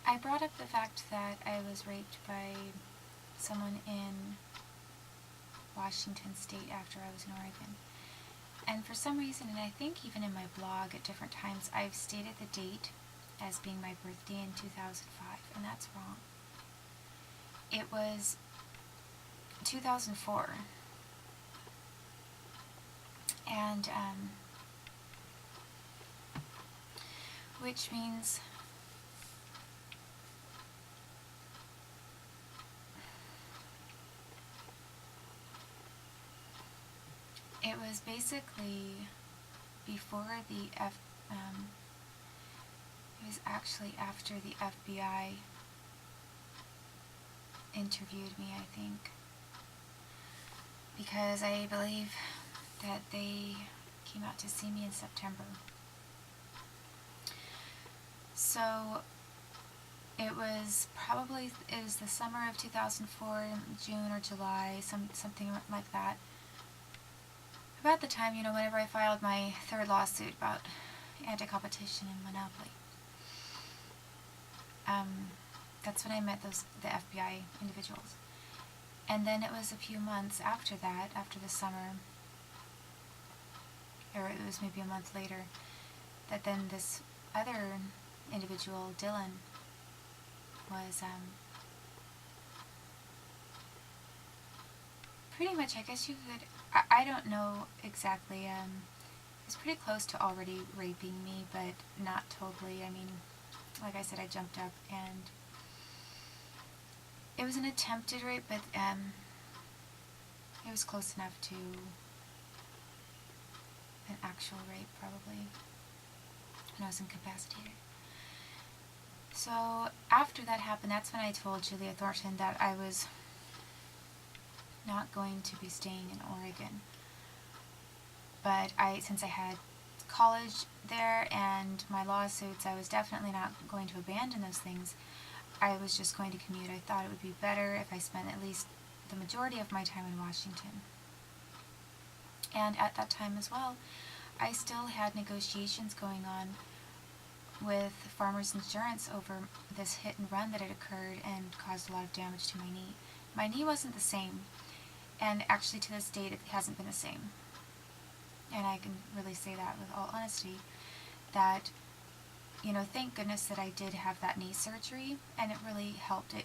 I brought up the fact that I was raped by someone in Washington State after I was in Oregon. And for some reason, and I think even in my blog at different times, I've stated the date as being my birthday in 2005, and that's wrong. It was 2004. And, which means it was basically before it was actually after the FBI interviewed me, I think, because I believe that they came out to see me in September. So it was the summer of 2004, June or July, something like that. About the time, whenever I filed my third lawsuit about anti-competition and monopoly. That's when I met the FBI individuals. And then it was a few months after that, after the summer, or it was maybe a month later, that then this other individual, Dylan, was pretty much, I guess you could, I don't know exactly, he was pretty close to already raping me, but not totally. I mean, like I said, I jumped up, and it was an attempted rape, but it was close enough to an actual rape, probably, when I was incapacitated. So after that happened, that's when I told Julia Thornton that I was not going to be staying in Oregon. But since I had college there and my lawsuits, I was definitely not going to abandon those things. I was just going to commute. I thought it would be better if I spent at least the majority of my time in Washington. And at that time as well, I still had negotiations going on with Farmers Insurance over this hit and run that had occurred and caused a lot of damage to my knee. My knee wasn't the same, and actually to this date it hasn't been the same. And I can really say that with all honesty, that, thank goodness that I did have that knee surgery, and it really helped.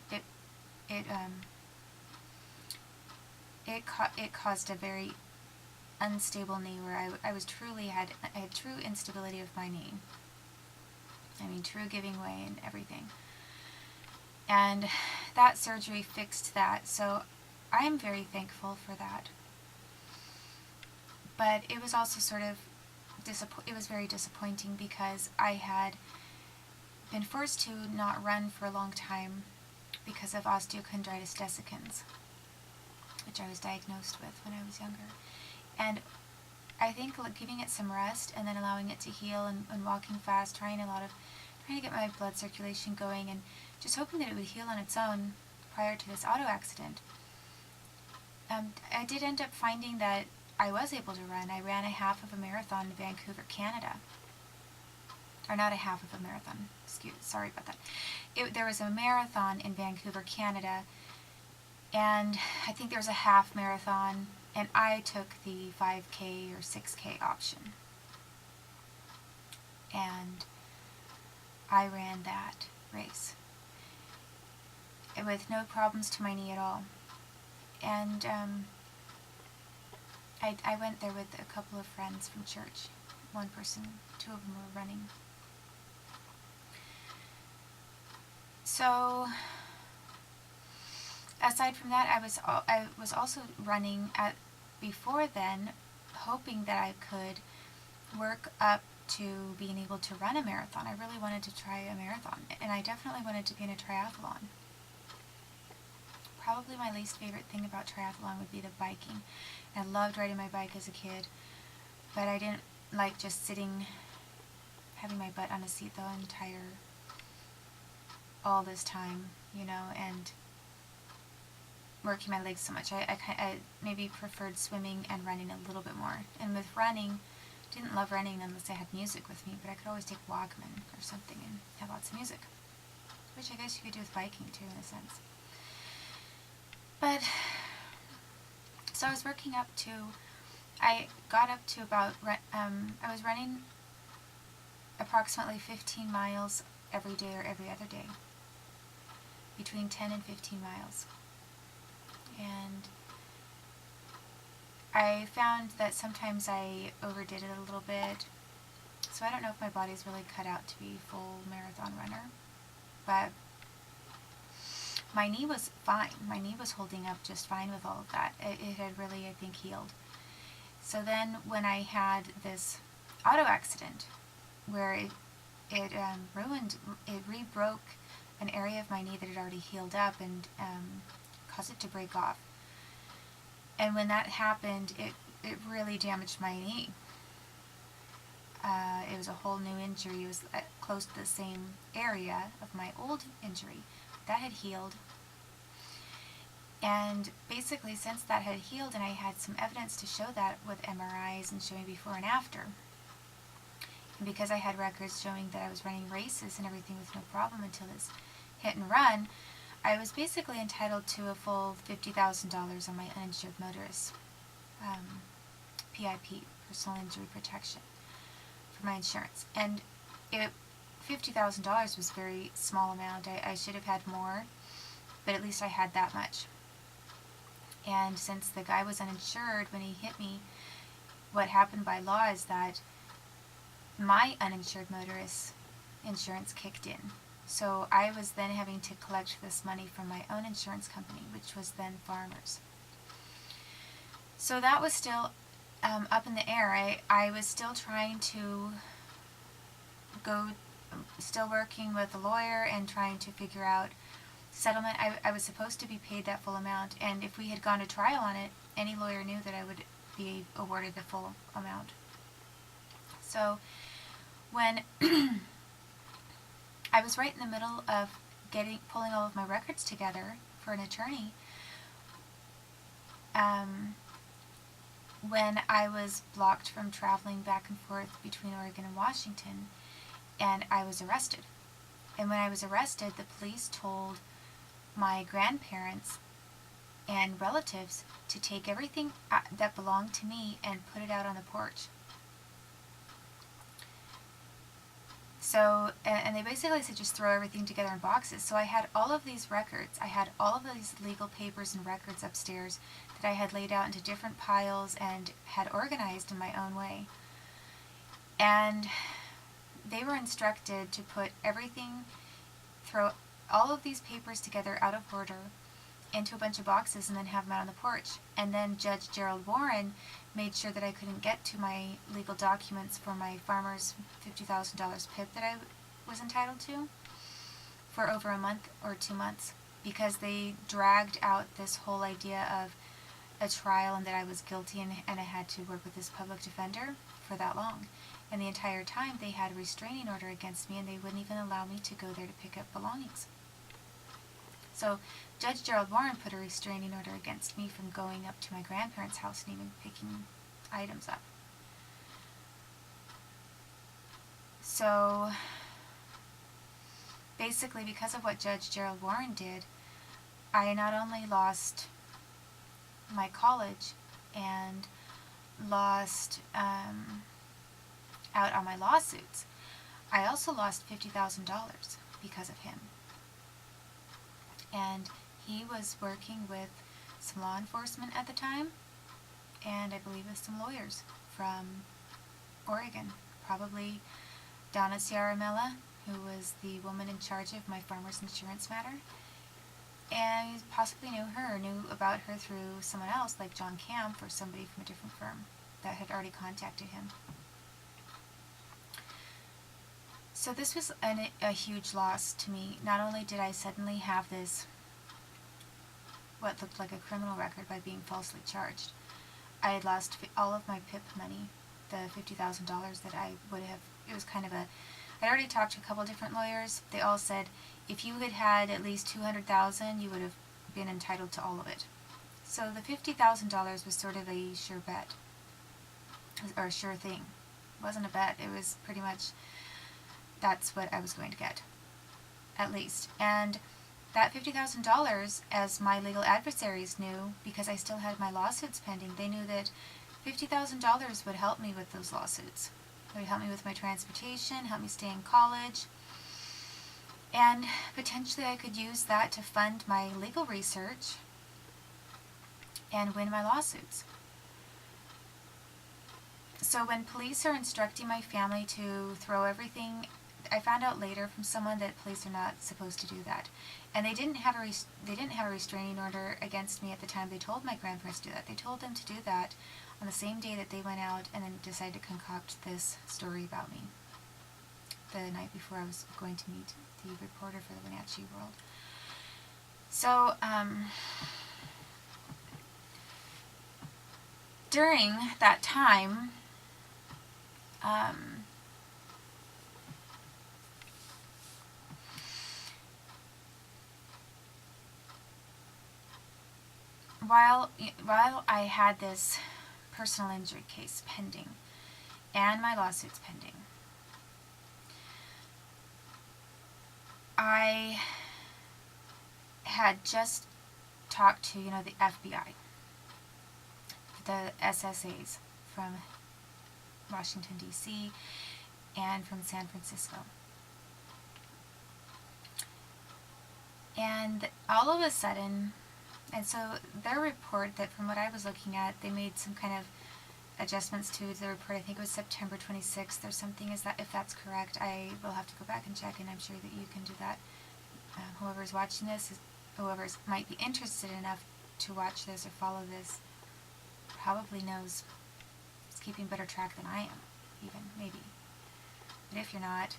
It caused a very unstable knee where I had true instability of my knee. I mean, true giving way and everything. And that surgery fixed that, so I am very thankful for that. But it was also it was very disappointing because I had been forced to not run for a long time because of osteochondritis dissecans, which I was diagnosed with when I was younger. And I think giving it some rest and then allowing it to heal and walking fast, trying to get my blood circulation going and just hoping that it would heal on its own prior to this auto accident. I did end up finding that I was able to run. I ran a half of a marathon in Vancouver, Canada. Or not a half of a marathon. Sorry about that. There was a marathon in Vancouver, Canada, and I think there was a half marathon, and I took the 5K or 6K option. And I ran that race with no problems to my knee at all. And I went there with a couple of friends from church. One person, two of them were running. So, aside from that, I was also running before then, hoping that I could work up to being able to run a marathon. I really wanted to try a marathon, and I definitely wanted to be in a triathlon. Probably my least favorite thing about triathlon would be the biking. I loved riding my bike as a kid, but I didn't like just having my butt on a seat all this time, and working my legs so much. I maybe preferred swimming and running a little bit more. And with running, didn't love running unless I had music with me, but I could always take Walkman or something and have lots of music. which I guess you could do with biking too in a sense. But, so I was working up to, I got up to about, I was running approximately 15 miles every day or every other day. Between 10 and 15 miles. And I found that sometimes I overdid it a little bit. So I don't know if my body's really cut out to be a full marathon runner. But my knee was fine. My knee was holding up just fine with all of that. It had really, I think, healed. So then when I had this auto accident where it re-broke an area of my knee that had already healed up and caused it to break off. And when that happened, it really damaged my knee. It was a whole new injury. It was close to the same area of my old injury. That had healed. And basically, since that had healed, and I had some evidence to show that with MRIs and showing before and after, and because I had records showing that I was running races and everything with no problem until this hit and run, I was basically entitled to a full $50,000 on my uninsured motorist PIP, personal injury protection, for my insurance. And $50,000 was a very small amount. I should have had more, but at least I had that much. And since the guy was uninsured when he hit me, what happened by law is that my uninsured motorist insurance kicked in. So I was then having to collect this money from my own insurance company, which was then Farmers. So that was still up in the air. I was still trying to still working with a lawyer and trying to figure out settlement. I was supposed to be paid that full amount, and if we had gone to trial on it, any lawyer knew that I would be awarded the full amount. So when I was right in the middle of pulling all of my records together for an attorney, when I was blocked from traveling back and forth between Oregon and Washington, and I was arrested. And when I was arrested, the police told my grandparents and relatives to take everything that belonged to me and put it out on the porch. So, and they basically said just throw everything together in boxes. So I had all of these records. I had all of these legal papers and records upstairs that I had laid out into different piles and had organized in my own way. And they were instructed to put everything, throw all of these papers together out of order into a bunch of boxes and then have them out on the porch. And then Judge Gerald Warren made sure that I couldn't get to my legal documents for my Farmers $50,000 PIP that I was entitled to for over a month or 2 months, because they dragged out this whole idea of a trial and that I was guilty and I had to work with this public defender for that long. And the entire time they had a restraining order against me, and they wouldn't even allow me to go there to pick up belongings. So Judge Gerald Warren put a restraining order against me from going up to my grandparents' house and even picking items up. So basically, because of what Judge Gerald Warren did, I not only lost my college and lost out on my lawsuits, I also lost $50,000 because of him. And he was working with some law enforcement at the time, and I believe with some lawyers from Oregon, probably Donna Ciaramella, who was the woman in charge of my farmer's insurance matter, and he possibly knew her, or knew about her through someone else like John Camp or somebody from a different firm that had already contacted him. So this was a huge loss to me. Not only did I suddenly have this, what looked like a criminal record by being falsely charged, I had lost all of my PIP money, the $50,000 that I would have, it was kind of a, I'd already talked to a couple different lawyers. They all said if you had had at least $200,000, you would have been entitled to all of it. So the $50,000 was sort of a sure bet, or a sure thing. It wasn't a bet, it was pretty much, that's what I was going to get. at least. And that $50,000, as my legal adversaries knew, because I still had my lawsuits pending, they knew that $50,000 would help me with those lawsuits. It would help me with my transportation, help me stay in college, and potentially I could use that to fund my legal research and win my lawsuits. So when police are instructing my family to throw everything, I found out later from someone that police are not supposed to do that, and they didn't have a restraining order against me at the time they told my grandparents to do that. They told them to do that on the same day that they went out and then decided to concoct this story about me the night before I was going to meet the reporter for the Wenatchee World. So during that time, while I had this personal injury case pending and my lawsuits pending, I had just talked to, the FBI, the SSAs from Washington, D.C., and from San Francisco. And all of a sudden, and so their report, that from what I was looking at, they made some kind of adjustments to the report. I think it was September 26th or something. Is that, if that's correct? I will have to go back and check, and I'm sure that you can do that. Whoever's watching this, whoever might be interested enough to watch this or follow this, probably knows, is keeping better track than I am, even, maybe. But if you're not,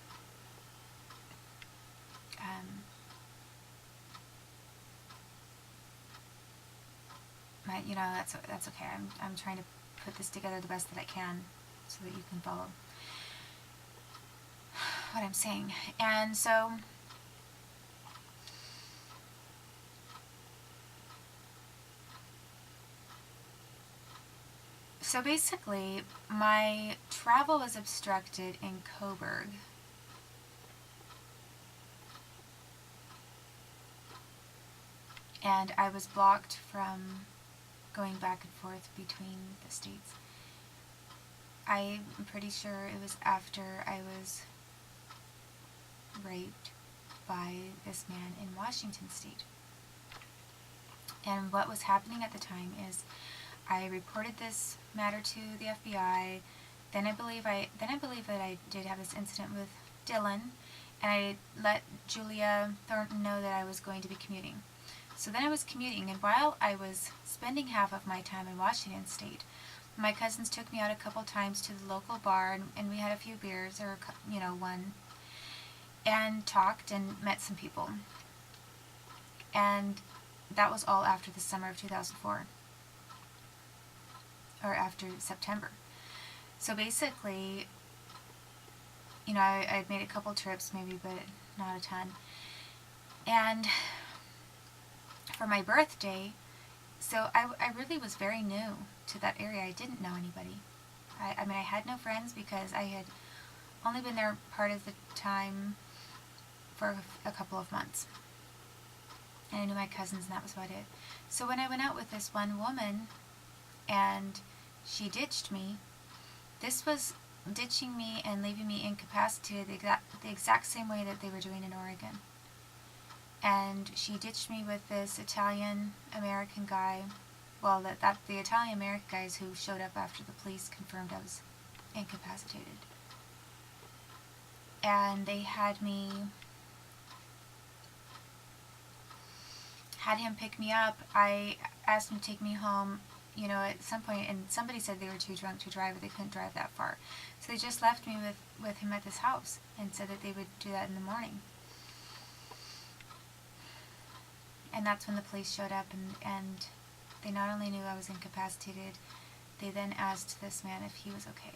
that's okay. I'm trying to put this together the best that I can so that you can follow what I'm saying. And so basically, my travel was obstructed in Coburg. And I was blocked from going back and forth between the states. I'm pretty sure it was after I was raped by this man in Washington State. And what was happening at the time is I reported this matter to the FBI. Then I believe that I did have this incident with Dylan, and I let Julia Thornton know that I was going to be commuting. So then I was commuting, and while I was spending half of my time in Washington State, my cousins took me out a couple times to the local bar, and we had a few beers, or one, and talked and met some people. And that was all after the summer of 2004, or after September. So basically, I'd made a couple trips maybe, but not a ton. And for my birthday, so I really was very new to that area. I didn't know anybody. I had no friends because I had only been there part of the time for a couple of months. And I knew my cousins, and that was about it. So when I went out with this one woman, and she ditched me, this was ditching me and leaving me incapacitated the exact same way that they were doing in Oregon. And she ditched me with this Italian-American guy. Well, the Italian-American guys who showed up after the police confirmed I was incapacitated. And they had him pick me up. I asked him to take me home, at some point, and somebody said they were too drunk to drive, or they couldn't drive that far. So they just left me with him at this house and said that they would do that in the morning. And that's when the police showed up, and they not only knew I was incapacitated, they then asked this man if he was okay.